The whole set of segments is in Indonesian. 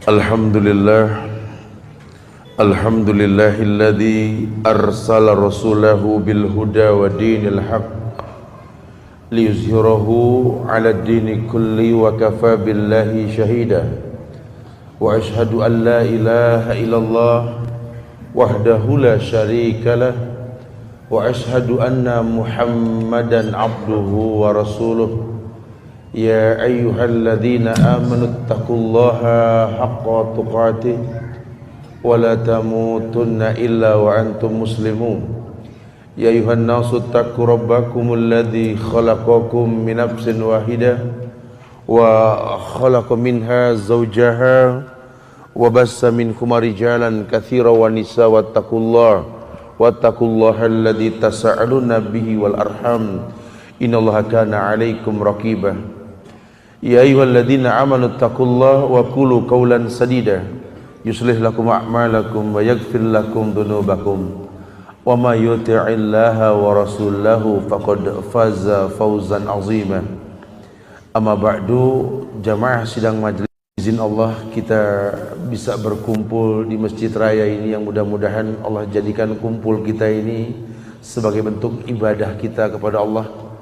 Alhamdulillah, alhamdulillahilladzi arsala rasulahu bil huda wa dinil haq liyuzhirahu 'ala ad-dini kulli wa kafa billahi shahida. Wa ashhadu an la ilaha illallah wahdahu la syarika lah wa ashhadu anna Muhammadan 'abduhu wa rasuluh. Ya ayyuhalladzina amanu taqullaha haqqa tuqatih wa la tamutunna illa wa antum muslimun. Ya ayyuhan nasu taqu rabbakumul ladzi khalaqakum min nafsin wahidah wa khalaqa minha zawjaha wa bassa minhuma rijalan katsiran wa nisaa wattaqullaha alladzi tasaaluna bihi wal arham innallaha kana 'alaikum raqibah. Ya ayyuhalladzina amanu taqullaha wa qulu qawlan sadida yuslih lakum a'malakum wa yaghfir lakum dhunubakum wa may yuti'illaha wa rasulahu faqad faza fawzan 'azima. Amma ba'du, jamaah sidang majelis, izin Allah kita bisa berkumpul di masjid raya ini yang mudah-mudahan Allah jadikan kumpul kita ini sebagai bentuk ibadah kita kepada Allah,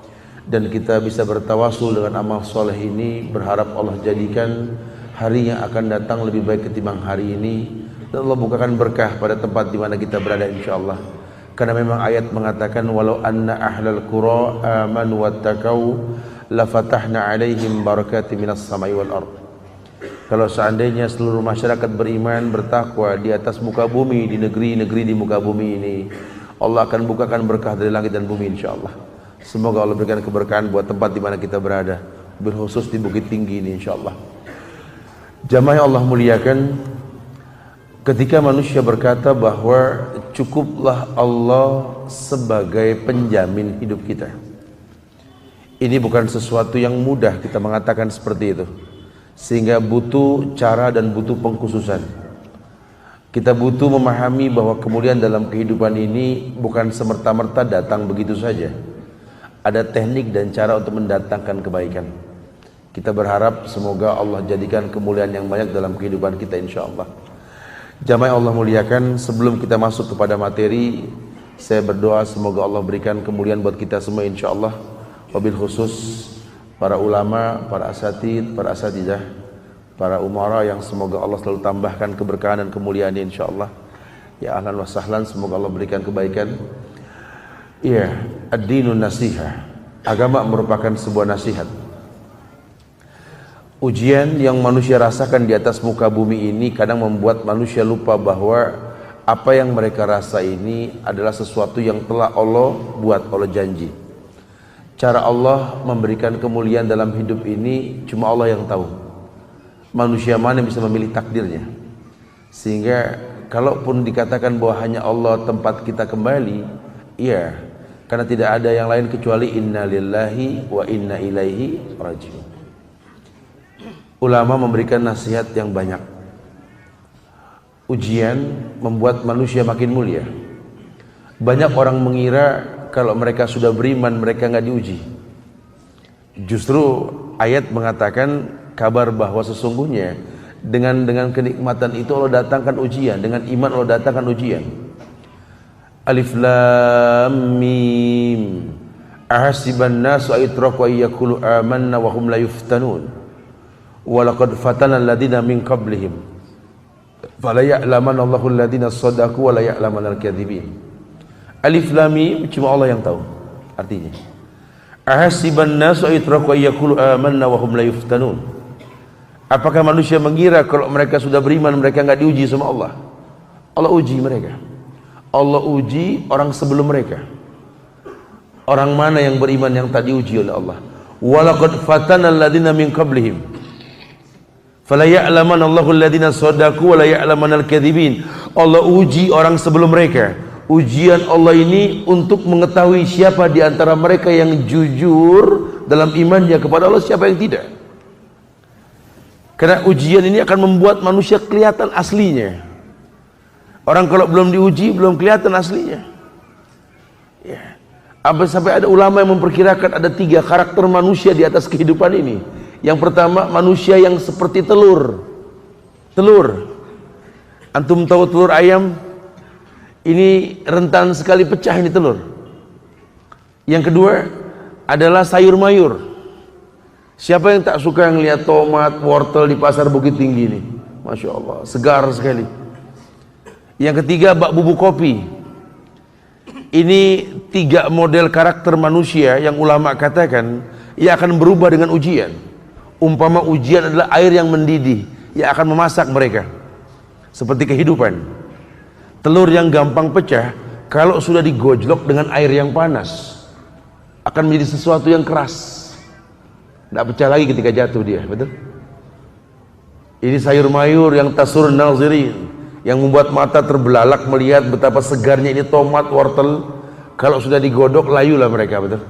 dan kita bisa bertawasul dengan amal soleh ini, berharap Allah jadikan hari yang akan datang lebih baik ketimbang hari ini, dan Allah bukakan berkah pada tempat di mana kita berada insyaallah. Karena memang ayat mengatakan walau anna ahlal qura amanu wattaqau la fatahna alaihim barakatim minas samai wal ard. Kalau seandainya seluruh masyarakat beriman bertakwa di atas muka bumi, di negeri-negeri di muka bumi ini, Allah akan bukakan berkah dari langit dan bumi insyaallah. Semoga Allah berikan keberkahan buat tempat di mana kita berada, berkhusus di Bukit Tinggi ini insyaallah. Jamaah yang Allah muliakan, ketika manusia berkata bahwa cukuplah Allah sebagai penjamin hidup kita, ini bukan sesuatu yang mudah kita mengatakan seperti itu, sehingga butuh cara dan butuh pengkhususan. Kita butuh memahami bahwa kemuliaan dalam kehidupan ini bukan semerta-merta datang begitu saja. Ada teknik dan cara untuk mendatangkan kebaikan. Kita berharap semoga Allah jadikan kemuliaan yang banyak dalam kehidupan kita insyaallah. Jamaah Allah muliakan, sebelum kita masuk kepada materi, saya berdoa semoga Allah berikan kemuliaan buat kita semua insyaallah. Wabil khusus para ulama, para asatid, para asatidah, para umara yang semoga Allah selalu tambahkan keberkahan dan kemuliaan insyaallah. Ya ahlan wa sahlan, semoga Allah berikan kebaikan. Iya, ad-dinun nasihah. Agama merupakan sebuah nasihat. Ujian yang manusia rasakan di atas muka bumi ini kadang membuat manusia lupa bahwa apa yang mereka rasa ini adalah sesuatu yang telah Allah buat, Allah janji. Cara Allah memberikan kemuliaan dalam hidup ini cuma Allah yang tahu. Manusia mana yang bisa memilih takdirnya. Sehingga kalaupun dikatakan bahwa hanya Allah tempat kita kembali, iya, karena tidak ada yang lain kecuali inna lillahi wa inna ilaihi raji'un. Ulama memberikan nasihat yang banyak. Ujian membuat manusia makin mulia. Banyak orang mengira kalau mereka sudah beriman mereka nggak diuji. Justru ayat mengatakan kabar bahwa sesungguhnya dengan kenikmatan itu Allah datangkan ujian, dengan iman Allah datangkan ujian. Alif lam mim ahasiban nasu aytraku ayyakulu amanna wa hum la yuftanun wa laqad fatana alladhina min qablihim fala ya'lamanna Allahu alladhina shadaqu wa la ya'lamanna al-kadhibin. Alif lam mim cuma Allah yang tahu artinya. Ahasiban nasu aytraku ayyakulu amanna wa hum la yuftanun. Apakah manusia mengira kalau mereka sudah beriman mereka enggak diuji sama Allah? Allah uji mereka. Allah uji orang sebelum mereka. Orang mana yang beriman yang tak diuji oleh Allah? Walaqad fatana alladziina min qablihim fala ya'lamanna Allahu alladziina shadaqu wa la ya'lamanna al-kadzibin. Allah uji orang sebelum mereka. Ujian Allah ini untuk mengetahui siapa di antara mereka yang jujur dalam imannya kepada Allah, siapa yang tidak. Karena ujian ini akan membuat manusia kelihatan aslinya. Orang kalau belum diuji belum kelihatan aslinya. Ya. Sampai ada ulama yang memperkirakan ada 3 karakter manusia di atas kehidupan ini. Yang pertama, manusia yang seperti telur. Telur. Antum tahu telur ayam? Ini rentan sekali pecah ini telur. Yang kedua adalah sayur mayur. Siapa yang tak suka ngelihat tomat, wortel di pasar Bukit Tinggi ini? Masya Allah, segar sekali. Yang ketiga bak bubuk kopi. Ini 3 model karakter manusia yang ulama katakan ia akan berubah dengan ujian. Umpama ujian adalah air yang mendidih, ia akan memasak mereka. Seperti kehidupan. Telur yang gampang pecah kalau sudah digojlok dengan air yang panas akan menjadi sesuatu yang keras, tidak pecah lagi ketika jatuh dia. Betul? Ini sayur mayur yang tasur nazirin, yang membuat mata terbelalak melihat betapa segarnya ini tomat, wortel. Kalau sudah digodok layulah mereka. Betul?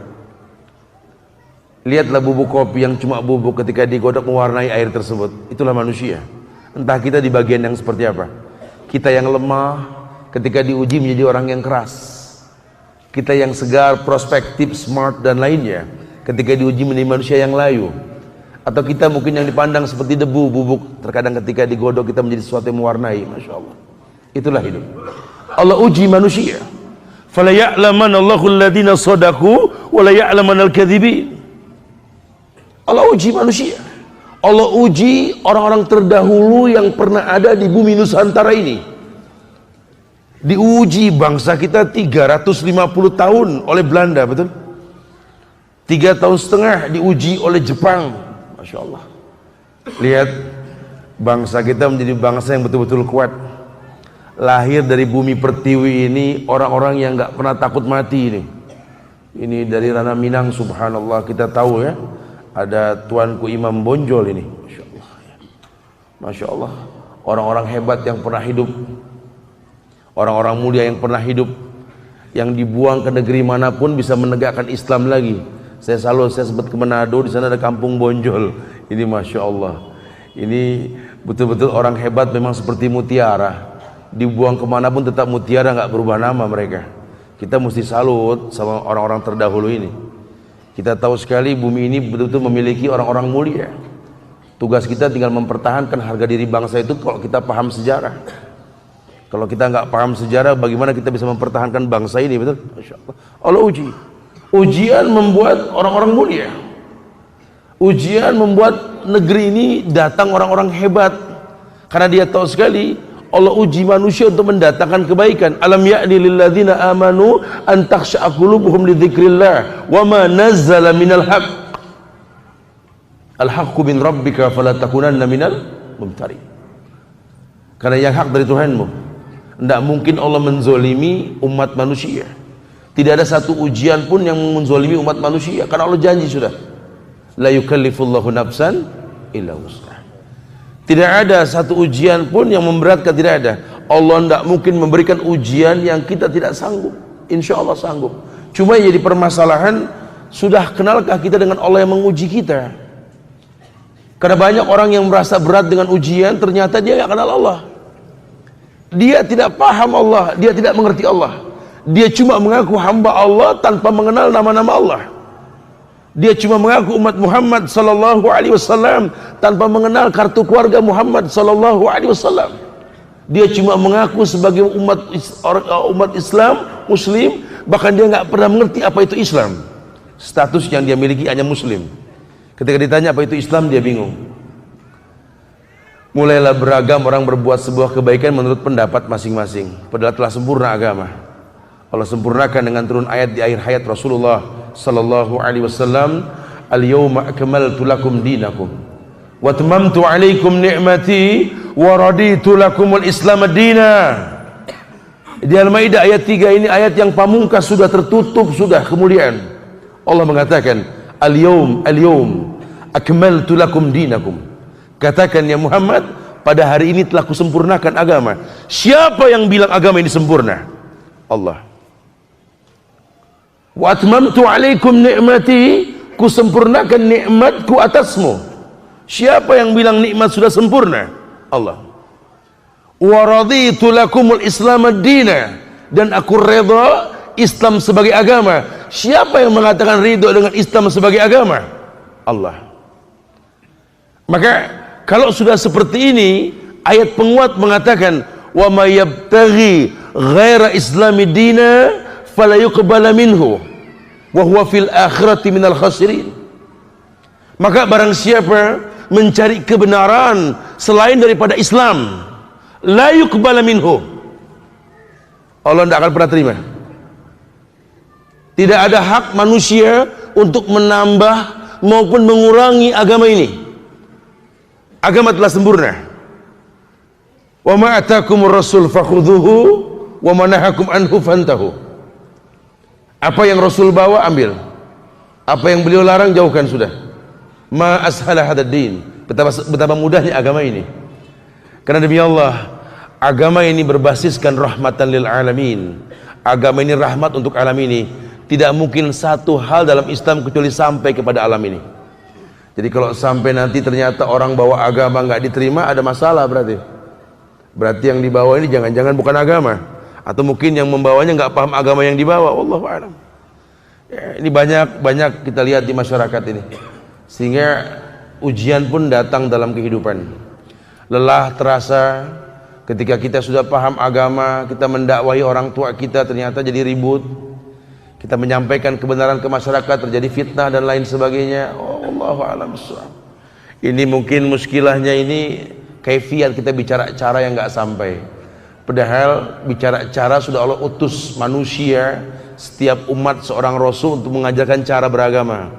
Lihatlah bubuk kopi yang cuma bubuk, ketika digodok mewarnai air tersebut. Itulah manusia. Entah kita di bagian yang seperti apa. Kita yang lemah ketika diuji menjadi orang yang keras. Kita yang segar, prospektif, smart dan lainnya ketika diuji menjadi manusia yang layu. Atau kita mungkin yang dipandang seperti debu, bubuk, terkadang ketika digodok kita menjadi sesuatu yang mewarnai. Masya Allah. Itulah hidup. Allah uji manusia. Fala ya'lamanna Allahu alladhina shadaqu wa la ya'lamanal kadhibin. Allah uji manusia. Allah uji orang-orang terdahulu yang pernah ada di bumi Nusantara ini. Diuji bangsa kita 350 tahun oleh Belanda, betul? 3,5 tahun diuji oleh Jepang. Masya Allah. Lihat, bangsa kita menjadi bangsa yang betul-betul kuat. Lahir dari bumi pertiwi ini orang-orang yang gak pernah takut mati ini. Ini dari ranah Minang, subhanallah, kita tahu ya. Ada Tuanku Imam Bonjol ini. Masya Allah. Masya Allah. Orang-orang hebat yang pernah hidup, orang-orang mulia yang pernah hidup, yang dibuang ke negeri manapun bisa menegakkan Islam lagi. Saya sempat ke Manado, di sana ada kampung Bonjol. Ini Masya Allah. Ini betul-betul orang hebat, memang seperti mutiara. Dibuang kemanapun tetap mutiara, nggak berubah nama mereka. Kita mesti salut sama orang-orang terdahulu ini. Kita tahu sekali bumi ini betul-betul memiliki orang-orang mulia. Tugas kita tinggal mempertahankan harga diri bangsa itu kalau kita paham sejarah. Kalau kita nggak paham sejarah, bagaimana kita bisa mempertahankan bangsa ini? Betul? Masya Allah. Allah uji. Ujian membuat orang-orang mulia. Ujian membuat negeri ini datang orang-orang hebat. Karena dia tahu sekali Allah uji manusia untuk mendatangkan kebaikan. Alam ya'ni lilladzina amanu an takhsha'a qulubuhum li dzikrillah wa ma nazzala minal haqq. Al-haqqu min rabbika fala takunanna minal mumtarin. Karena yang hak dari Tuhanmu. Tidak mungkin Allah menzolimi umat manusia. Tidak ada satu ujian pun yang menzolimi umat manusia. Karena Allah janji sudah. La yukallifullahu nafsan illa wus'aha. Tidak ada satu ujian pun yang memberatkan, tidak ada. Allah tidak mungkin memberikan ujian yang kita tidak sanggup. Insya Allah sanggup. Cuma yang jadi permasalahan, sudah kenalkah kita dengan Allah yang menguji kita? Karena banyak orang yang merasa berat dengan ujian, ternyata dia tidak kenal Allah. Dia tidak paham Allah, dia tidak mengerti Allah. Dia cuma mengaku hamba Allah tanpa mengenal nama-nama Allah. Dia cuma mengaku umat Muhammad sallallahu alaihi wasallam tanpa mengenal kartu keluarga Muhammad sallallahu alaihi wasallam. Dia cuma mengaku sebagai umat Islam, Muslim, bahkan dia nggak pernah mengerti apa itu Islam. Status yang dia miliki hanya Muslim. Ketika ditanya apa itu Islam, dia bingung. Mulailah beragam orang berbuat sebuah kebaikan menurut pendapat masing-masing. Padahal telah sempurna agama. Allah sempurnakan dengan turun ayat di akhir hayat Rasulullah sallallahu alaihi wasallam, al-yawma akmaltu lakum dinakum wa atmamtu alaikum ni'mati wa raditu lakumul islam ad-dina. Di Al-Maidah ayat 3 ini ayat yang pamungkas, sudah tertutup, sudah kemuliaan. Allah mengatakan al-yawm akmaltu lakum dinakum. Katakan ya Muhammad, pada hari ini telah kusempurnakan agama. Siapa yang bilang agama ini sempurna? Allah. Wa atmamtu alaikum ni'mati, kusempurnakan nikmatku atasmu. Siapa yang bilang nikmat sudah sempurna? Allah. Wa raditu lakumul islam ad-dina, dan aku redha Islam sebagai agama. Siapa yang mengatakan ridho dengan Islam sebagai agama? Allah. Maka kalau sudah seperti ini, ayat penguat mengatakan, wa may yabtaghi ghaira islami dina fala yuqbala minhu wa huwa fil akhirati minal khasirin. Maka barang siapa mencari kebenaran selain daripada Islam, la yuqbala minhu, Allah tidak akan pernah terima. Tidak ada hak manusia untuk menambah maupun mengurangi agama ini. Agama telah sempurna. Wa ma atakumur rasul fakhudhuhu wa ma nahakum anhu fantahu. Apa yang Rasul bawa ambil, apa yang beliau larang jauhkan sudah. Ma ashala hadzal din. Betapa mudahnya agama ini. Karena demi Allah, agama ini berbasiskan rahmatan lil alamin. Agama ini rahmat untuk alam ini. Tidak mungkin satu hal dalam Islam kecuali sampai kepada alam ini. Jadi kalau sampai nanti ternyata orang bawa agama nggak diterima, ada masalah berarti. Berarti yang dibawa ini jangan-jangan bukan agama, atau mungkin yang membawanya nggak paham agama yang dibawa. Wallahu a'lam. Ya, ini banyak kita lihat di masyarakat ini, sehingga ujian pun datang dalam kehidupan. Lelah terasa ketika kita sudah paham agama, kita mendakwahi orang tua kita ternyata jadi ribut. Kita menyampaikan kebenaran ke masyarakat terjadi fitnah dan lain sebagainya. Wallahu a'lam bishawab. Ini mungkin muskilahnya ini kaifiat kita bicara cara yang nggak sampai. Padahal bicara cara sudah Allah utus manusia, setiap umat seorang rasul untuk mengajarkan cara beragama.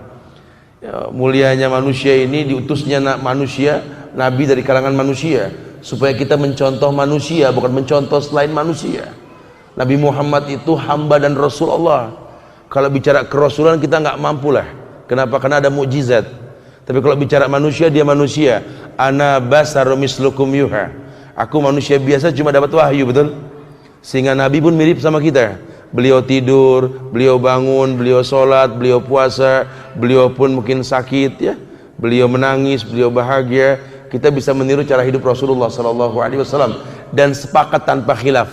Ya, mulianya manusia ini diutusnya manusia, nabi dari kalangan manusia, supaya kita mencontoh manusia, bukan mencontoh selain manusia. Nabi Muhammad itu hamba dan rasul Allah. Kalau bicara kerasulan kita nggak mampu lah. Kenapa? Karena ada mukjizat. Tapi kalau bicara manusia, dia manusia. Ana basarum mislukum yuha. Aku manusia biasa, cuma dapat wahyu, betul? Sehingga Nabi pun mirip sama kita. Beliau tidur, beliau bangun, beliau sholat, beliau puasa, beliau pun mungkin sakit, ya. Beliau menangis, beliau bahagia. Kita bisa meniru cara hidup Rasulullah SAW. Dan sepakat tanpa khilaf.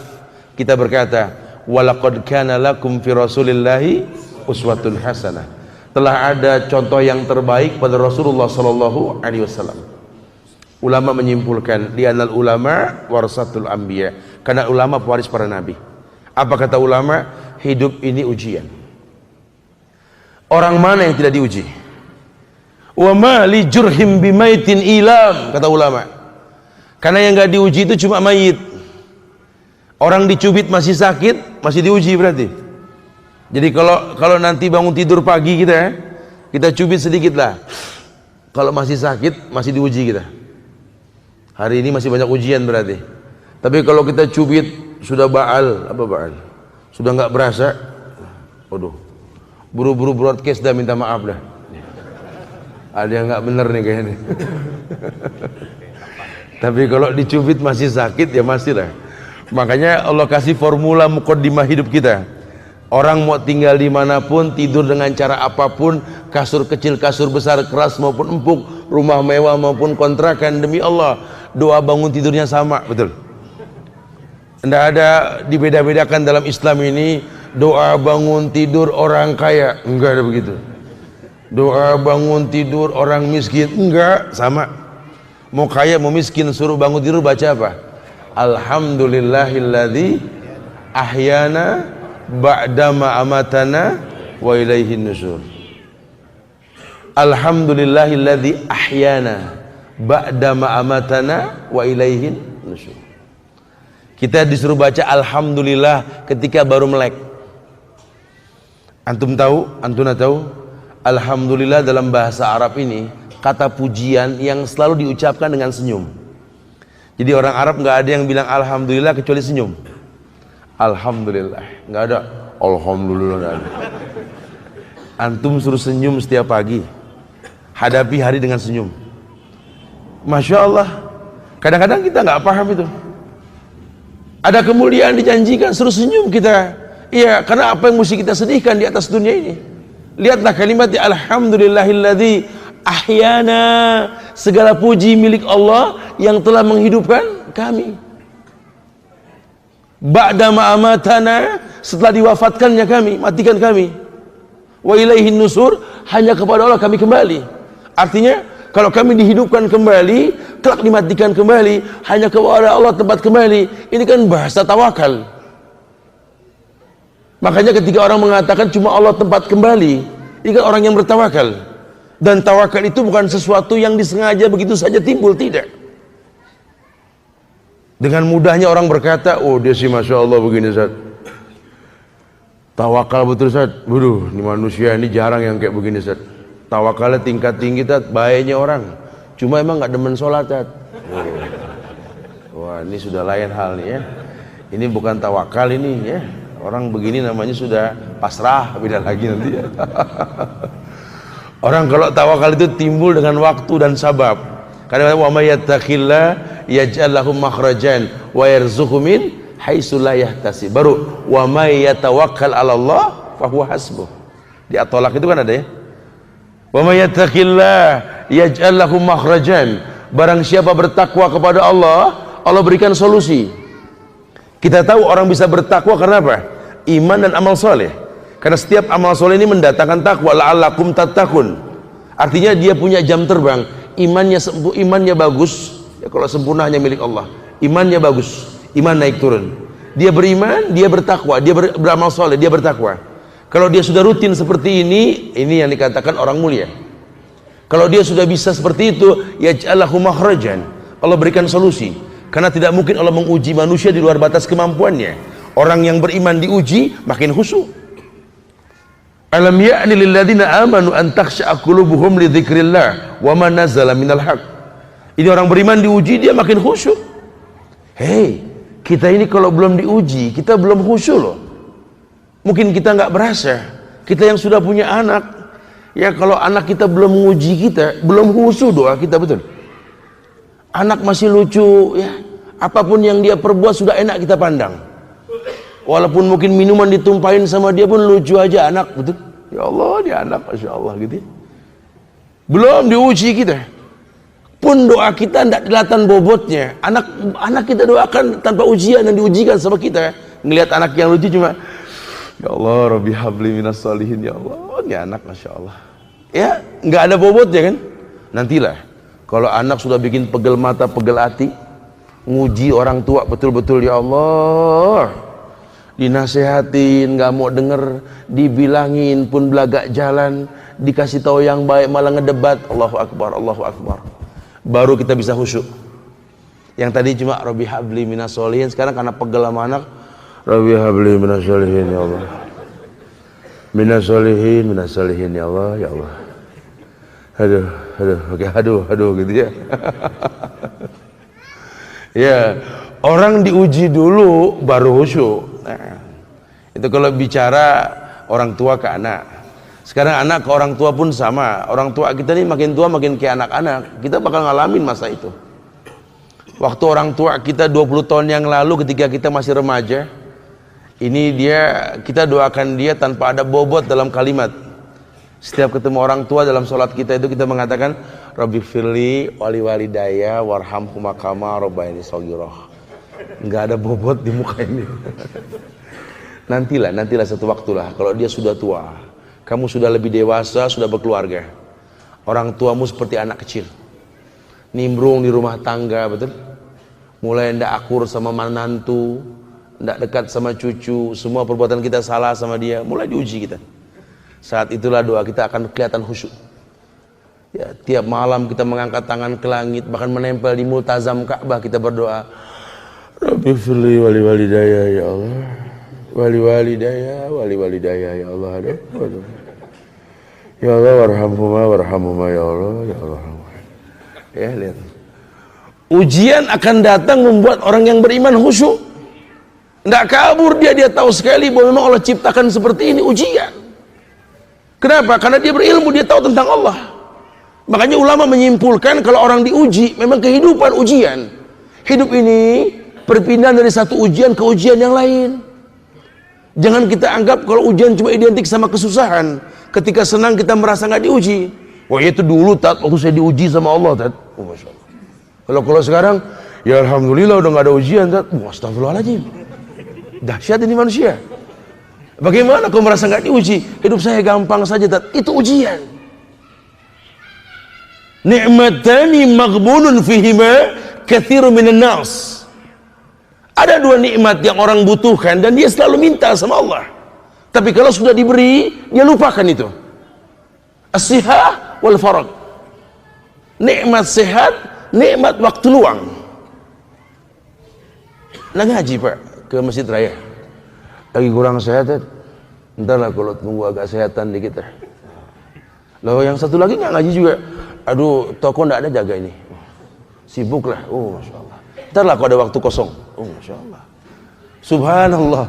Kita berkata, walaqad kana lakum fi rasulillahi uswatun hasanah. Telah ada contoh yang terbaik pada Rasulullah SAW. Ulama menyimpulkan, li'anal ulama warasatul anbiya, karena ulama pewaris para nabi. Apa kata ulama? Hidup ini ujian. Orang mana yang tidak diuji? Wa ma li jurhim bimaitin ilam, kata ulama. Karena yang enggak diuji itu cuma mayit. Orang dicubit masih sakit, masih diuji berarti. Jadi kalau nanti bangun tidur pagi kita cubit sedikit lah. Kalau masih sakit, masih diuji kita. Hari ini masih banyak ujian berarti. Tapi kalau kita cubit sudah baal, apa baal? Sudah nggak berasa, waduh, buru-buru broadcast dah, minta maaf dah. Ada yang nggak bener nih kayaknya. Tapi kalau dicubit masih sakit ya masih lah. Makanya Allah kasih formula muqaddimah hidup kita. Orang mau tinggal dimanapun, tidur dengan cara apapun, kasur kecil, kasur besar, keras maupun empuk, rumah mewah maupun kontrakan, demi Allah, doa bangun tidurnya sama, betul? Tidak ada dibeda-bedakan dalam Islam ini. Doa bangun tidur orang kaya, enggak ada begitu. Doa bangun tidur orang miskin, enggak, sama. Mau kaya mau miskin, suruh bangun tidur baca apa? Alhamdulillahilladzi ahyana ba'dama amatana wa ilaihin nusur. Alhamdulillahilladzi ahyana ba'dama amatana wa ilaihin nusur. Kita disuruh baca alhamdulillah ketika baru melek. Antum tahu? Antuna tahu? Alhamdulillah dalam bahasa Arab ini kata pujian yang selalu diucapkan dengan senyum. Jadi orang Arab nggak ada yang bilang alhamdulillah kecuali senyum. Alhamdulillah, nggak ada alhamdulillah, nggak ada. Antum suruh senyum setiap pagi, hadapi hari dengan senyum. Masya Allah. Kadang-kadang kita nggak paham itu. Ada kemuliaan dijanjikan, suruh senyum kita. Iya, karena apa yang mesti kita sedihkan di atas dunia ini? Lihatlah kalimat alhamdulillahilladzi ahyana, segala puji milik Allah yang telah menghidupkan kami. Ba'da ma'amatana, setelah diwafatkannya kami, matikan kami. Wa ilaihin nusur, hanya kepada Allah kami kembali. Artinya kalau kami dihidupkan kembali, kelak dimatikan kembali, hanya kepada Allah tempat kembali. Ini kan bahasa tawakal. Makanya ketika orang mengatakan cuma Allah tempat kembali, ini kan orang yang bertawakal. Dan tawakal itu bukan sesuatu yang disengaja begitu saja timbul, tidak. Dengan mudahnya orang berkata, oh dia sih Masya Allah begini Ustaz, tawakal betul Ustaz. Waduh, ini manusia ini jarang yang kayak begini Ustaz. Tawakalnya tingkat tinggi Ustaz, baiknya orang, cuma emang gak demen sholat Ustaz. Wah ini sudah lain hal nih ya. Ini bukan tawakal ini ya. Orang begini namanya sudah pasrah, beda lagi nanti ya. Orang kalau tawakal itu timbul dengan waktu dan sabab. Karena wa may yattaqillah yaj'al lahu makhrajan wa yarzuqhu min haitsu la yahtasib. Baru wa may yatawakkal 'ala Allah fa huwa hasbuh. Di At-Thalaq itu kan ada ya. Wa may yattaqillah yaj'al lahu makhrajan. Barang siapa bertakwa kepada Allah, Allah berikan solusi. Kita tahu orang bisa bertakwa karena apa? Iman dan amal soleh. Karena setiap amal soleh ini mendatangkan takwa. La'allakum tattaqun. Artinya dia punya jam terbang. Imannya bagus. Ya, kalau sempurna hanya milik Allah. Imannya bagus. Iman naik turun. Dia beriman, dia bertakwa, dia beramal soleh, dia bertakwa. Kalau dia sudah rutin seperti ini yang dikatakan orang mulia. Kalau dia sudah bisa seperti itu, yaj'alahu makhrajan. Allah berikan solusi. Karena tidak mungkin Allah menguji manusia di luar batas kemampuannya. Orang yang beriman diuji makin khusyuk. Alam ya'ni lil ladzina amanu an takhsha'a qulubuhum li dzikrillah wa ma nazala minal haq. Ini orang beriman diuji dia makin khusyuk. Hei, kita ini kalau belum diuji, kita belum khusyuk loh. Mungkin kita nggak berasa. Kita yang sudah punya anak, ya kalau anak kita belum menguji kita, belum khusyuk doa kita, betul. Anak masih lucu ya, apapun yang dia perbuat sudah enak kita pandang. Walaupun mungkin minuman ditumpahin sama dia pun lucu aja anak, betul. Ya Allah dia anak, Masya Allah gitu. Belum diuji kita. Pun doa kita tidak kelihatan bobotnya. Anak kita doakan tanpa ujian dan diujikan sama kita. Ngelihat anak yang lucu cuma, ya Allah Rabbi habli minas solihin, ya Allah ini anak Masya Allah. Ya nggak ada bobotnya kan. Nantilah kalau anak sudah bikin pegel mata, pegel hati, nguji orang tua betul-betul, ya Allah, dinasehatin, nggak mau denger, dibilangin pun belagak jalan, dikasih tahu yang baik malah ngedebat, Allahu Akbar, Allahu Akbar. Baru kita bisa khusyuk. Yang tadi cuma Rabbi habli minas solihin, sekarang karena pegel sama anak, Rabbi habli minas solihin, ya Allah, minas solihin, ya Allah, ya Allah. Aduh gitu ya. Ya, orang diuji dulu baru khusyuk. Nah, itu kalau bicara orang tua ke anak. Sekarang anak ke orang tua pun sama. Orang tua kita ini makin tua makin kayak anak-anak. Kita bakal ngalamin masa itu. Waktu orang tua kita 20 tahun yang lalu ketika kita masih remaja, ini kita doakan dia tanpa ada bobot dalam kalimat. Setiap ketemu orang tua dalam sholat kita itu kita mengatakan Rabbi firli wali walidaya warhamhuma kama rabbayani shaghirah. Enggak ada bobot di muka ini. Nantilah satu waktulah kalau dia sudah tua, kamu sudah lebih dewasa, sudah berkeluarga. Orang tuamu seperti anak kecil. Nimbrung di rumah tangga, betul? Mulai ndak akur sama menantu, ndak dekat sama cucu, semua perbuatan kita salah sama dia, mulai diuji kita. Saat itulah doa kita akan kelihatan khusyuk. Ya, tiap malam kita mengangkat tangan ke langit, bahkan menempel di multazam Ka'bah kita berdoa, Rabbi firli wali walidaya ya Allah, wali walidaya ya Allah, aduh. Ya Allah warhamhuma ya Allah, ya Allah. Ya lihat. Ujian akan datang membuat orang yang beriman khusyuk. Tidak kabur dia tahu sekali bahwa memang Allah ciptakan seperti ini ujian. Kenapa? Karena dia berilmu, dia tahu tentang Allah. Makanya ulama menyimpulkan kalau orang diuji, memang kehidupan ujian. Hidup ini perpindahan dari satu ujian ke ujian yang lain. Jangan kita anggap kalau ujian cuma identik sama kesusahan. Ketika senang kita merasa nggak diuji. Wah itu dulu Tat, waktu saya diuji sama Allah Tat. Oh, Masya Allah. Kalau sekarang, ya Alhamdulillah udah nggak ada ujian Tat. Wah astagfirullahaladzim. Dahsyat ini manusia. Bagaimana kau merasa nggak diuji? Hidup saya gampang saja, Tat. Itu ujian. Ni'matani maghbunun fihima katsirun minan nas. Ada dua nikmat yang orang butuhkan dan dia selalu minta sama Allah. Tapi kalau sudah diberi, dia lupakan itu. As-sihah wal farag. Nikmat sehat, nikmat waktu luang. Nah ngaji Pak ke Masjid Raya. Lagi kurang sehat, ntar lah kalau tunggu agak sehatan dikit. Loh yang satu lagi nggak ngaji juga. Aduh, toko nggak ada jaga ini. Sibuk lah. Oh, Masya Allah. Ntar lah kalau ada waktu kosong. Oh, Masya Allah. Subhanallah.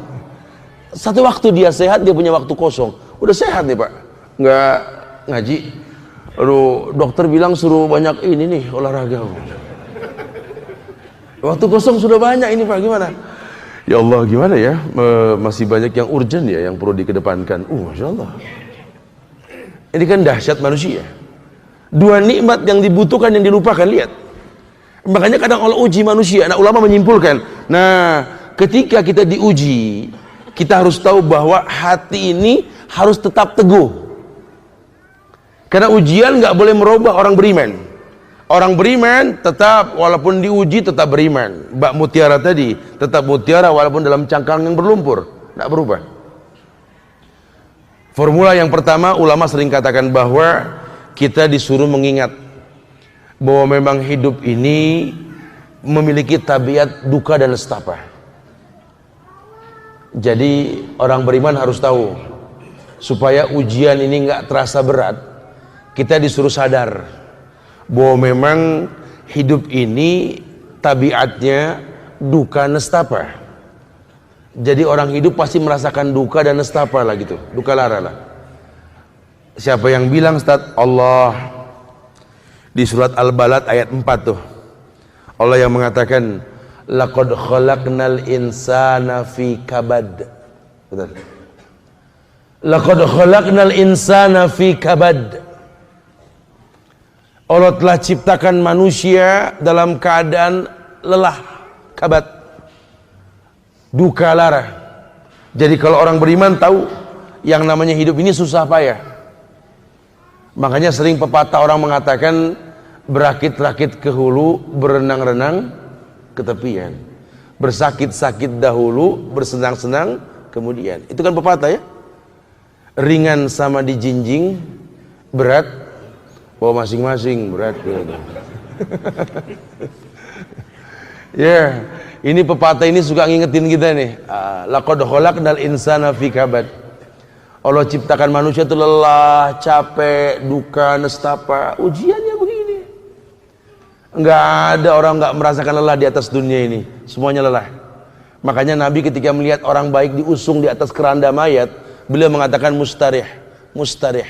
Satu waktu dia sehat, dia punya waktu kosong. Udah sehat nih Pak. Nggak ngaji. Aduh, dokter bilang suruh banyak ini nih, olahraga. Waktu kosong sudah banyak ini Pak, gimana? Ya Allah, gimana ya? Masih banyak yang urgent ya, yang perlu dikedepankan. Masya Allah. Ini kan dahsyat manusia. Dua nikmat yang dibutuhkan, yang dilupakan, lihat. Makanya kadang Allah uji manusia. Nah, ulama menyimpulkan, nah, ketika kita diuji, kita harus tahu bahwa hati ini harus tetap teguh. Karena ujian nggak boleh merubah orang beriman. Orang beriman tetap, walaupun diuji tetap beriman. Mbak Mutiara tadi tetap mutiara walaupun dalam cangkang yang berlumpur, nggak berubah. Formula yang pertama, ulama sering katakan bahwa kita disuruh mengingat bahwa memang hidup ini memiliki tabiat duka dan nestapa. Jadi orang beriman harus tahu, supaya ujian ini nggak terasa berat, kita disuruh sadar bahwa memang hidup ini tabiatnya duka nestapa. Jadi orang hidup pasti merasakan duka dan nestapa lah gitu, duka lara lah. Siapa yang bilang Ustaz? Allah di surat Al-Balad ayat 4 tuh. Allah yang mengatakan laqad khalaqnal insana fi kabad. Betul. Laqad khalaqnal insana fi kabad. Allah telah ciptakan manusia dalam keadaan lelah, kabad, duka lara. Jadi kalau orang beriman tahu yang namanya hidup ini susah payah. Makanya sering pepatah orang mengatakan berakit-rakit ke hulu, berenang-renang ke tepian. Bersakit-sakit dahulu, bersenang-senang kemudian. Itu kan pepatah ya. Ringan sama dijinjing, berat bawa masing-masing, berat gitu. Ya, ini pepatah ini suka ngingetin kita nih. Laqad khalaqnal insana fi kabad. Allah ciptakan manusia itu lelah, capek, duka, nestapa. Ujiannya begini. Enggak ada orang enggak merasakan lelah di atas dunia ini. Semuanya lelah. Makanya Nabi ketika melihat orang baik diusung di atas keranda mayat, beliau mengatakan mustarih, mustarih.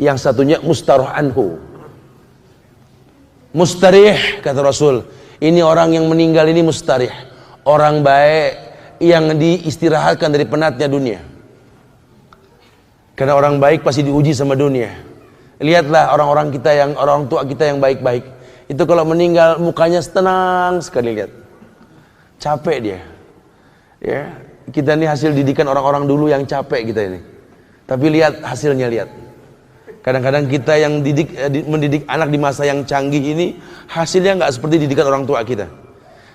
Yang satunya mustarah anhu. Mustarih kata Rasul, ini orang yang meninggal ini mustarih, orang baik yang diistirahatkan dari penatnya dunia. Karena orang baik pasti diuji sama dunia. Lihatlah orang-orang kita yang, orang tua kita yang baik-baik, itu kalau meninggal mukanya tenang sekali, lihat. Capek dia. Ya, kita ini hasil didikan orang-orang dulu yang capek kita ini. Tapi lihat hasilnya, lihat. Kadang-kadang kita yang mendidik anak di masa yang canggih ini, hasilnya nggak seperti didikan orang tua kita.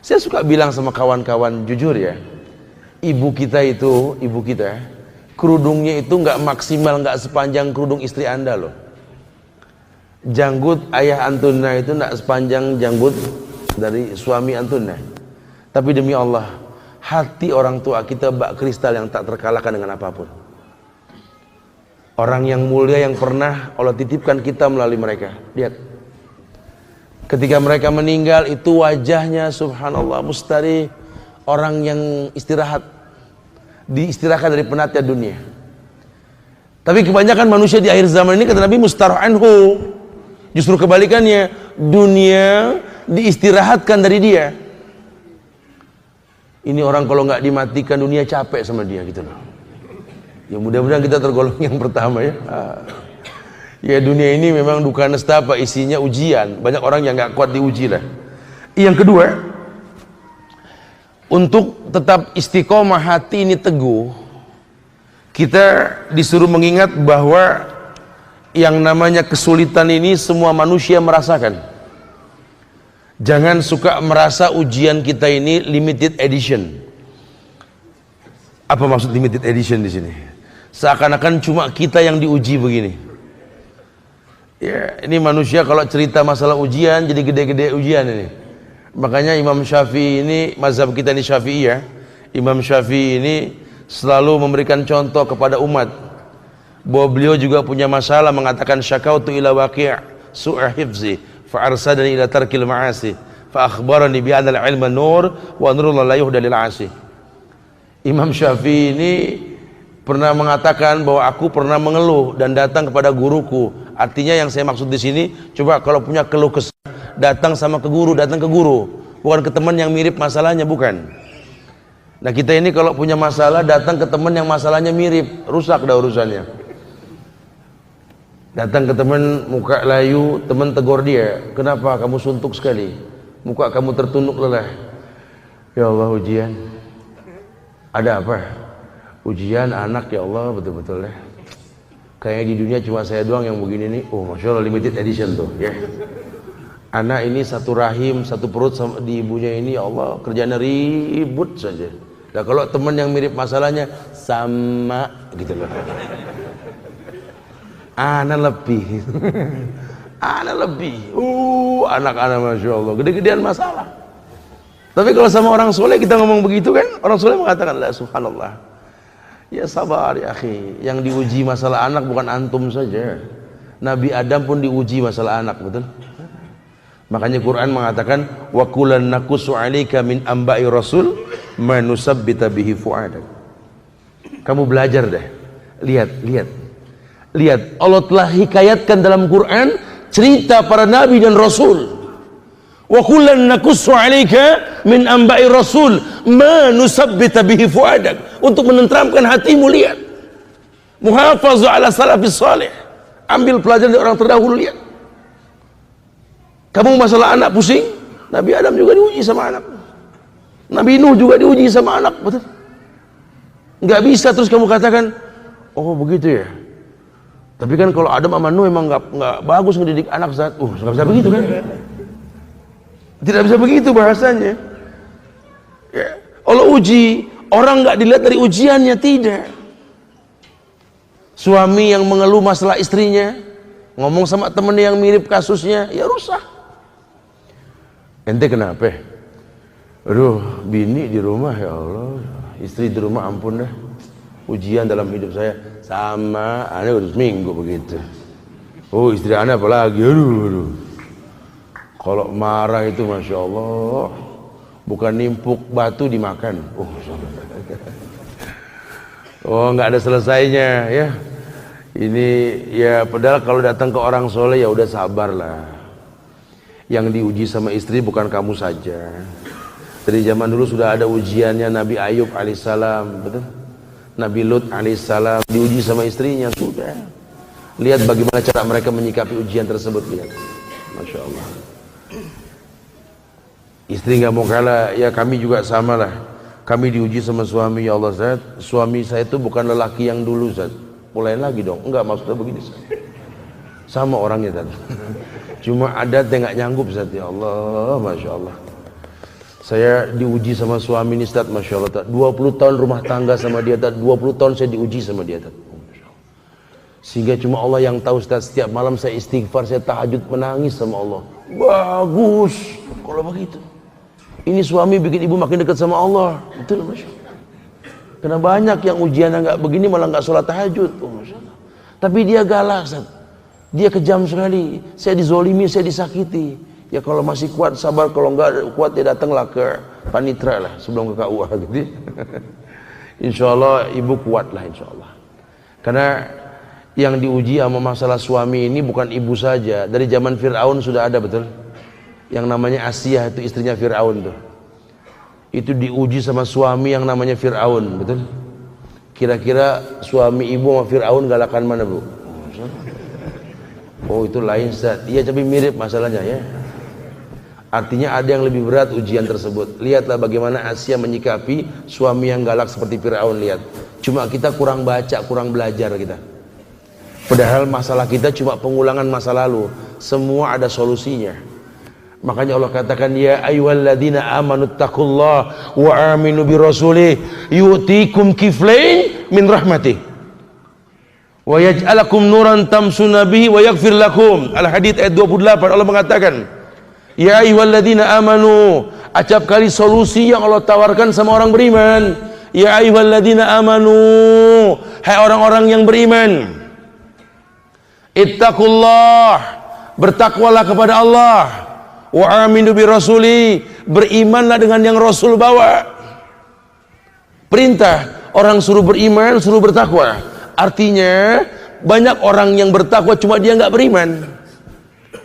Saya suka bilang sama kawan-kawan, jujur ya, ibu kita, kerudungnya itu nggak maksimal, nggak sepanjang kerudung istri Anda loh. Janggut ayah Antuna itu nggak sepanjang janggut dari suami Antuna. Tapi demi Allah, hati orang tua kita bak kristal yang tak terkalahkan dengan apapun. Orang yang mulia yang pernah Allah titipkan kita melalui mereka. Lihat, ketika mereka meninggal itu wajahnya subhanallah mustari, orang yang istirahat, diistirahatkan dari penatnya dunia. Tapi kebanyakan manusia di akhir zaman ini kata Nabi mustarah anhu, justru kebalikannya, dunia diistirahatkan dari dia. Ini orang kalau nggak dimatikan dunia capek sama dia gitu loh. Ya mudah-mudahan kita tergolong yang pertama ya. Ya dunia ini memang duka nestapa, isinya ujian. Banyak orang yang nggak kuat diuji lah. Yang kedua, untuk tetap istiqomah hati ini teguh, kita disuruh mengingat bahwa yang namanya kesulitan ini semua manusia merasakan. Jangan suka merasa ujian kita ini limited edition. Apa maksud limited edition di sini? Seakan-akan cuma kita yang diuji begini. Ya, ini manusia kalau cerita masalah ujian jadi gede-gede ujian ini. Makanya Imam Syafi'i ini, mazhab kita ini Syafi'i ya. Imam Syafi'i ini selalu memberikan contoh kepada umat bahwa beliau juga punya masalah, mengatakan syakautu ila waqi' su'a hifzi fa arsadani ila tarkil ma'asi fa akhbarani bi anna al-ilma nur wa nurul la yuhda lil 'asi. Imam Syafi'i ini pernah mengatakan bahwa aku pernah mengeluh dan datang kepada guruku. Artinya yang saya maksud di sini, coba kalau punya keluh kesah datang sama ke guru, datang ke guru, bukan ke teman yang mirip masalahnya, bukan. Nah kita ini kalau punya masalah datang ke teman yang masalahnya mirip, rusak dah urusannya. Datang ke teman muka layu, teman tegur dia, kenapa kamu suntuk sekali, muka kamu tertunduk lelah. Ya Allah, ujian. Ada apa? Ujian anak, ya Allah, betul-betul ya. Kayaknya di dunia cuma saya doang yang begini nih. Oh Masya Allah, limited edition tuh ya. Anak ini satu rahim, satu perut sama di ibunya ini, ya Allah, kerjanya ribut saja. Nah kalau teman yang mirip masalahnya sama gitu loh. Anak lebih. Anak lebih. Anak-anak Masya Allah, gede-gedean masalah. Tapi kalau sama orang soleh kita ngomong begitu kan, orang soleh mengatakan la subhanallah. Ya sabar ya akhi, yang diuji masalah anak bukan antum saja. Nabi Adam pun diuji masalah anak, betul? Makanya Quran mengatakan wa kullan naqussu 'alaika min amba'i rasul ma nusabbita bihi fu'adak. Kamu belajar deh. Lihat, Allah telah hikayatkan dalam Quran cerita para nabi dan rasul. Wa kullan naqussu 'alaika min amba'i rasul ma nusabbita bihi fu'adak, untuk menenteramkan hatimu. Lihat, muhafazu ala salafis salih, ambil pelajaran dari orang terdahulu. Lihat, kamu masalah anak pusing, Nabi Adam juga diuji sama anak, Nabi Nuh juga diuji sama anak, betul? Nggak bisa terus kamu katakan, oh begitu ya. Tapi kan kalau Adam sama Nuh emang nggak bagus ngedidik anak saat, nggak bisa begitu kan? Tidak bisa begitu bahasanya. Ya. Allah uji orang nggak dilihat dari ujiannya, tidak. Suami yang mengeluh masalah istrinya, ngomong sama temennya yang mirip kasusnya, ya rusak. Ente kenapa? Aduh, bini di rumah, ya Allah, istri di rumah, ampun dah. Ujian dalam hidup saya sama, aneh udah seminggu begitu. Oh istri aneh apalagi, aduh. Kalau marah itu Masya Allah, bukan nimpuk batu dimakan. Oh nggak ada selesainya ya. Ini ya padahal kalau datang ke orang soleh ya udah sabar lah. Yang diuji sama istri bukan kamu saja. Dari zaman dulu sudah ada ujiannya. Nabi Ayub alaihissalam, betul? Nabi Lut alaihissalam diuji sama istrinya, sudah. Lihat bagaimana cara mereka menyikapi ujian tersebut, lihat. Masya Allah. Istri nggak mau kalah, ya kami juga sama lah. Kami diuji sama suami, ya Allah Zat. Suami saya itu bukan lelaki yang dulu Zat. Mulai lagi dong, enggak maksudnya begini Zat. Sama orangnya Zat. Cuma adat yang nggak nyanggup Zat, ya Allah, Masya Allah. Saya diuji sama suami ini Zat, Masya Allah Zat. 20 tahun rumah tangga sama dia Zat. 20 tahun saya diuji sama dia Zat. Sehingga cuma Allah yang tahu Zat. Setiap malam saya istighfar, saya tahajud menangis sama Allah. Bagus kalau begitu. Ini suami bikin ibu makin dekat sama Allah. Betul, Masya Allah. Karena banyak yang ujiannya nggak begini malah nggak sholat tahajud. Masya Allah. Tapi dia galak, Zat. Dia kejam sekali. Saya dizolimi, saya disakiti. Ya kalau masih kuat sabar, kalau nggak kuat dia datanglah ke panitra lah sebelum ke KUA gitu. Insya Allah ibu kuat lah, insya Allah. Karena yang diuji sama masalah suami ini bukan ibu saja. Dari zaman Fir'aun sudah ada, betul? Yang namanya Asiyah itu istrinya Fir'aun tuh. Itu diuji sama suami yang namanya Fir'aun, betul? Kira-kira suami ibu sama Fir'aun galakan mana, Bu? Oh itu lain Ustaz. Iya tapi mirip masalahnya ya. Artinya ada yang lebih berat ujian tersebut. Lihatlah bagaimana Asiyah menyikapi suami yang galak seperti Fir'aun, lihat. Cuma kita kurang baca, kurang belajar kita. Padahal masalah kita cuma pengulangan masa lalu. Semua ada solusinya. Makanya Allah katakan, ya ayyuhalladzina amanu taqullaha wa aminu birrasulih yu'tikum kiflain min rahmatih wa yaj'alakum nuran tamshuna bihi wa yaghfir lakum. Al-Hadid ayat 28, Allah mengatakan, ya ayyuhalladzina amanu, acap kali solusi yang Allah tawarkan sama orang beriman. Ya ayyuhalladzina amanu, hai orang-orang yang beriman, ittaqullah, bertakwalah kepada Allah, wa aminu bi rasuli, berimanlah dengan yang Rasul bawa. Perintah orang suruh beriman, suruh bertakwa. Artinya banyak orang yang bertakwa cuma dia nggak beriman.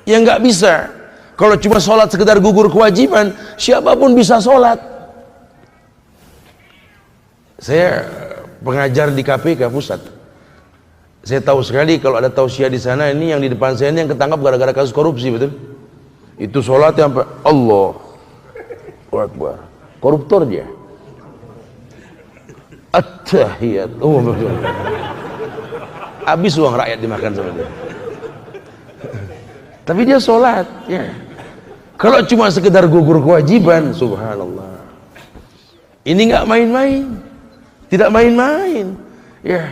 Ya nggak bisa. Kalau cuma sholat sekedar gugur kewajiban, siapapun bisa sholat. Saya pengajar di KPK pusat. Saya tahu sekali kalau ada tausiah di sana, ini yang di depan saya ini yang ketangkap gara-gara kasus korupsi, betul? Itu sholatnya sampai Allahu Akbar, koruptor dia. At-tahiyat, habis uang rakyat dimakan sama dia. Tapi dia sholat, ya. Kalau cuma sekedar gugur kewajiban, subhanallah. Ini nggak main-main, tidak main-main, ya.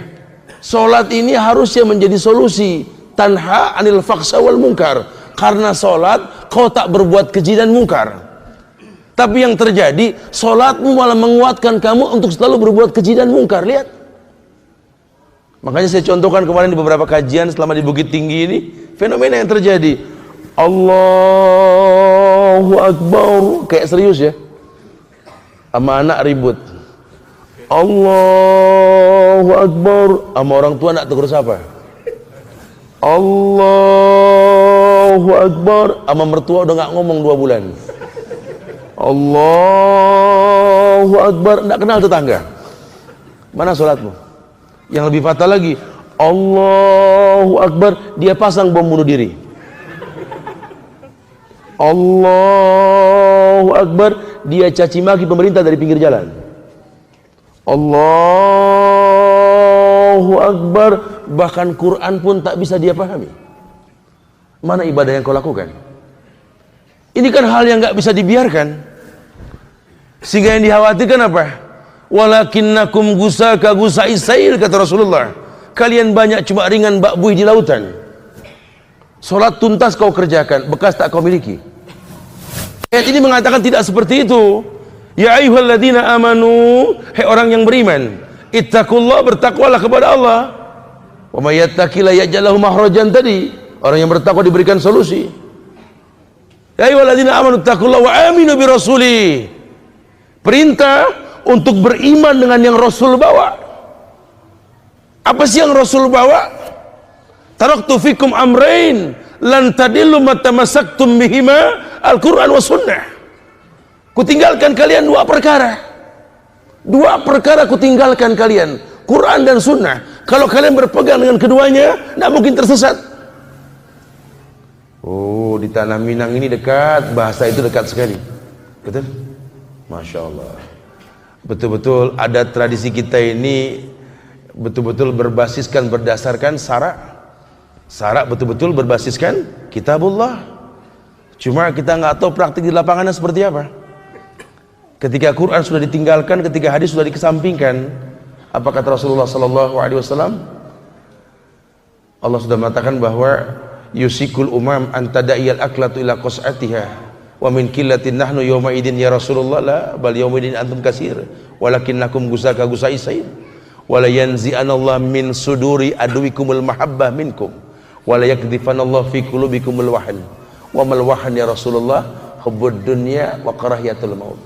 Sholat ini harusnya menjadi solusi tanha anil fakhsha wal munkar. Karena sholat kau tak berbuat keji dan mungkar. Tapi yang terjadi, sholatmu malah menguatkan kamu untuk selalu berbuat keji dan mungkar. Lihat. Makanya saya contohkan kemarin di beberapa kajian selama di Bukit Tinggi ini, fenomena yang terjadi. Allahu Akbar, kayak serius ya. Sama anak ribut. Allahu Akbar, sama orang tua nak tegur siapa? Allahu Akbar, sama mertua udah nggak ngomong 2 bulan. Allahu Akbar, nggak kenal tetangga. Mana sholatmu? Yang lebih fatal lagi, Allahu Akbar, dia pasang bom bunuh diri. Allahu Akbar, dia caci maki pemerintah dari pinggir jalan. Allahu Akbar, bahkan Quran pun tak bisa dia pahami. Mana ibadah yang kau lakukan? Ini kan hal yang gak bisa dibiarkan. Sehingga yang dikhawatirkan apa? Walakinnakum gusaka gusa'is sail, kata Rasulullah. Kalian banyak cuma ringan bak buih di lautan. Sholat tuntas kau kerjakan, bekas tak kau miliki. Ayat ini mengatakan tidak seperti itu. Ya ayyuhalladzina amanu, hai orang yang beriman, ittaqullah, bertakwalah kepada Allah. Wa may yattaqilla yaj'al lahu makhrajan, tadi orang yang bertakwa diberikan solusi. Ya ayyuhalladzina amanu ittaqullaha wa aminu bi rasuli, perintah untuk beriman dengan yang Rasul bawa. Apa sih yang Rasul bawa? Taraktu fikum amrain lan tadillu matamassaktum bihima, Al-Quran wa sunnah. Kutinggalkan kalian 2 perkara. 2 perkara kutinggalkan kalian, Quran dan sunnah. Kalau kalian berpegang dengan keduanya, tidak mungkin tersesat. Oh, di Tanah Minang ini dekat, bahasa itu dekat sekali. Betul? Masya Allah. Betul-betul ada tradisi kita ini, betul-betul berbasiskan, berdasarkan syarak. Syarak betul-betul berbasiskan kitabullah. Cuma kita nggak tahu praktik di lapangannya seperti apa. Ketika Quran sudah ditinggalkan, ketika hadis sudah dikesampingkan, apa kata Rasulullah sallallahu alaihi wasallam? Allah sudah mengatakan bahwa yusikul umam antada'iyal aklatu ila qas'atiha wa min qillatin nahnu yawma idin ya Rasulullah, la bal yawma idin antum katsir walakinnakum gusaka gusai sayyid wa la yanzi'anallahu min suduri adwikumul mahabbah minkum wa la yakdhifanallahu fi qulubikumul wahn wa mal wahn ya Rasulullah hubbud dunya wa karahiyatul maut.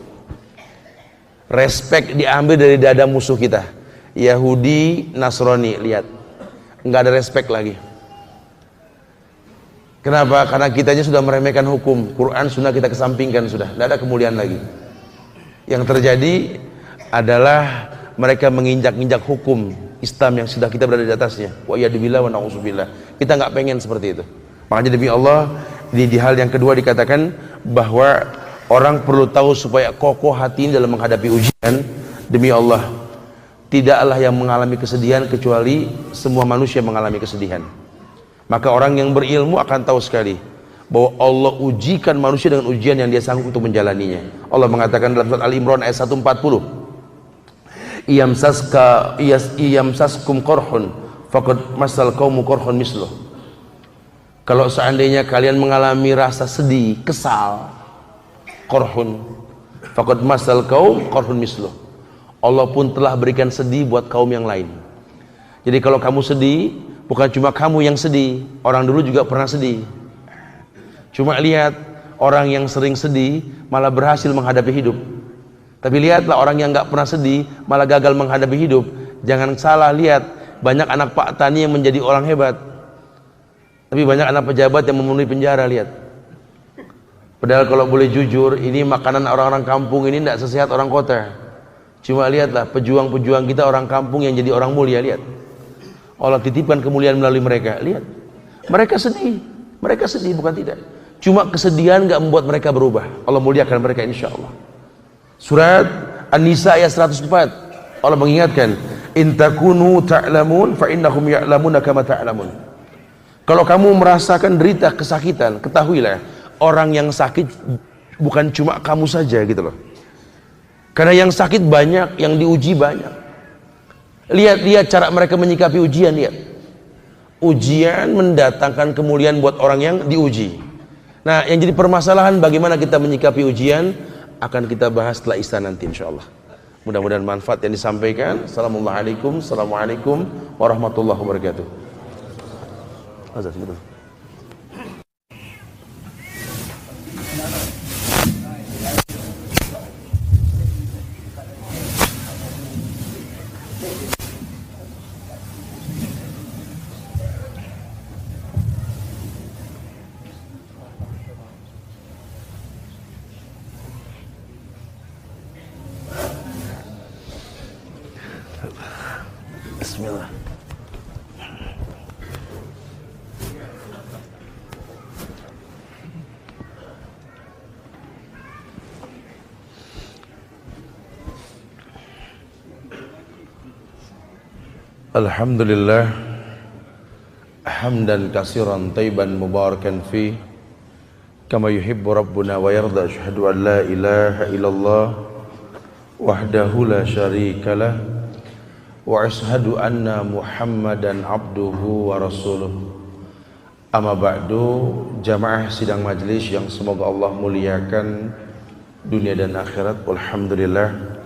Respek diambil dari dada musuh kita, Yahudi, Nasrani. Lihat, nggak ada respek lagi. Kenapa? Karena kitanya sudah meremehkan hukum Quran, sunnah kita kesampingkan, sudah tidak ada kemuliaan lagi. Yang terjadi adalah mereka menginjak-injak hukum Islam yang sudah kita berada di atasnya. Wa yadzubillah wa na'udzubillah. Kita nggak pengen seperti itu. Makanya demi Allah, di hal yang kedua dikatakan bahwa orang perlu tahu supaya kokoh hati dalam menghadapi ujian. Demi Allah, tidaklah yang mengalami kesedihan kecuali semua manusia mengalami kesedihan. Maka orang yang berilmu akan tahu sekali bahwa Allah ujikan manusia dengan ujian yang dia sanggup untuk menjalaninya. Allah mengatakan dalam surat Al-Imran ayat 140, iyamsaskum qarhun faqad masal qaumu qarhun misluh. Kalau seandainya kalian mengalami rasa sedih, kesal, qarhun faqad masal qaum qarhun misluh, Allah pun telah berikan sedih buat kaum yang lain. Jadi kalau kamu sedih, bukan cuma kamu yang sedih, orang dulu juga pernah sedih. Cuma lihat, orang yang sering sedih malah berhasil menghadapi hidup. Tapi lihatlah orang yang nggak pernah sedih malah gagal menghadapi hidup. Jangan salah lihat, banyak anak Pak Tani yang menjadi orang hebat, tapi banyak anak pejabat yang memenuhi penjara. Lihat, padahal kalau boleh jujur, ini makanan orang-orang kampung ini tidak sesehat orang kota. Cuma lihatlah pejuang-pejuang kita orang kampung yang jadi orang mulia. Lihat, Allah titipkan kemuliaan melalui mereka. Lihat, mereka sedih bukan tidak. Cuma kesedihan gak membuat mereka berubah. Allah muliakan mereka insya Allah. Surat An-Nisa ayat 104, Allah mengingatkan, in takunu ta'lamun fa innahum ya'lamuna kama ta'lamun. Kalau kamu merasakan derita kesakitan, ketahuilah orang yang sakit bukan cuma kamu saja gitu loh. Karena yang sakit banyak, yang diuji banyak. Lihat cara mereka menyikapi ujian. Lihat, ujian mendatangkan kemuliaan buat orang yang diuji. Nah, yang jadi permasalahan bagaimana kita menyikapi ujian akan kita bahas setelah Isya nanti insyaallah. Mudah-mudahan manfaat yang disampaikan. Assalamualaikum warahmatullahi wabarakatuh. Azan gitu. Bismillah. Alhamdulillah hamdan katsiran thayyiban mubarakan fi kama yuhibbu rabbuna wa yarda. Asyhadu an la ilaha illallah wahdahu la syarikalah wa ashhadu anna Muhammadan abduhu wa rasuluh. Amma ba'du, jamaah sidang majlis yang semoga Allah muliakan dunia dan akhirat. Alhamdulillah,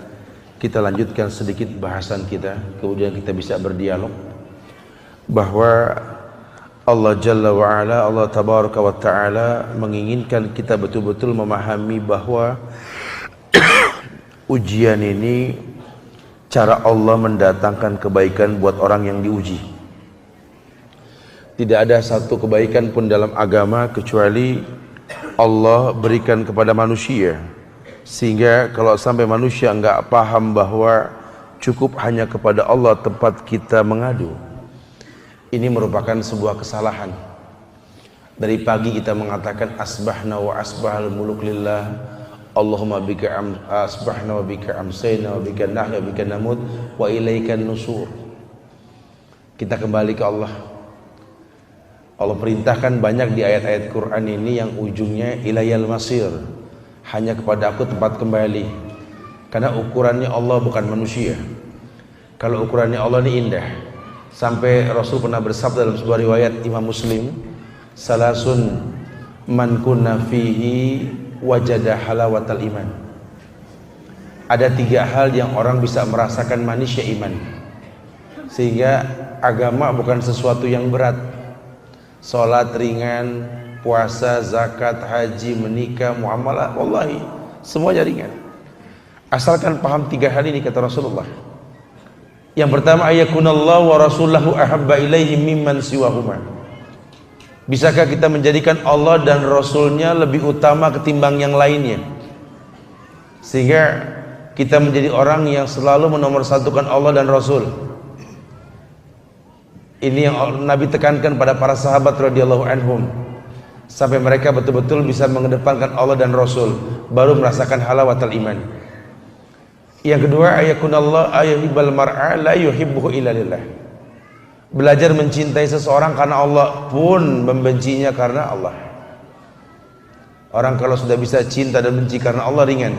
kita lanjutkan sedikit bahasan kita, kemudian kita bisa berdialog bahwa Allah Jalla wa'ala, Allah Tabaraka wa Ta'ala menginginkan kita betul-betul memahami bahwa ujian ini cara Allah mendatangkan kebaikan buat orang yang diuji. Tidak ada satu kebaikan pun dalam agama kecuali Allah berikan kepada manusia, sehingga kalau sampai manusia enggak paham bahwa cukup hanya kepada Allah tempat kita mengadu, ini merupakan sebuah kesalahan. Dari pagi kita mengatakan asbahna wa asbahal muluk lillah, Allahumma bika asbahna wa bika amsayna wa bika nahya wa bika namut wa ilaikan nusur. Kita kembali ke Allah. Allah perintahkan banyak di ayat-ayat Quran ini yang ujungnya ilayal masir, hanya kepada aku tempat kembali. Karena ukurannya Allah bukan manusia. Kalau ukurannya Allah ini indah, sampai Rasul pernah bersabda dalam sebuah riwayat Imam Muslim, salasun man kunna fihi wajada halawatal iman. Ada 3 hal yang orang bisa merasakan manisnya iman, sehingga agama bukan sesuatu yang berat. Salat ringan, puasa, zakat, haji, menikah, muamalah, wallahi semuanya ringan, asalkan paham 3 hal ini, kata Rasulullah. Yang pertama, ayakunallahu wa rasulahu ahabba ilaihi mimman siwahuma. Bisakah kita menjadikan Allah dan Rasulnya lebih utama ketimbang yang lainnya, sehingga kita menjadi orang yang selalu menomorsatukan Allah dan Rasul. Ini yang Nabi tekankan pada para sahabat radhiyallahu anhum, sampai mereka betul-betul bisa mengedepankan Allah dan Rasul, baru merasakan halawatul iman. Yang kedua, ayakunallah ayuhibbal mar'a la yuhibbuhu illa lillah. Belajar mencintai seseorang karena Allah pun membencinya karena Allah. Orang kalau sudah bisa cinta dan benci karena Allah ringan.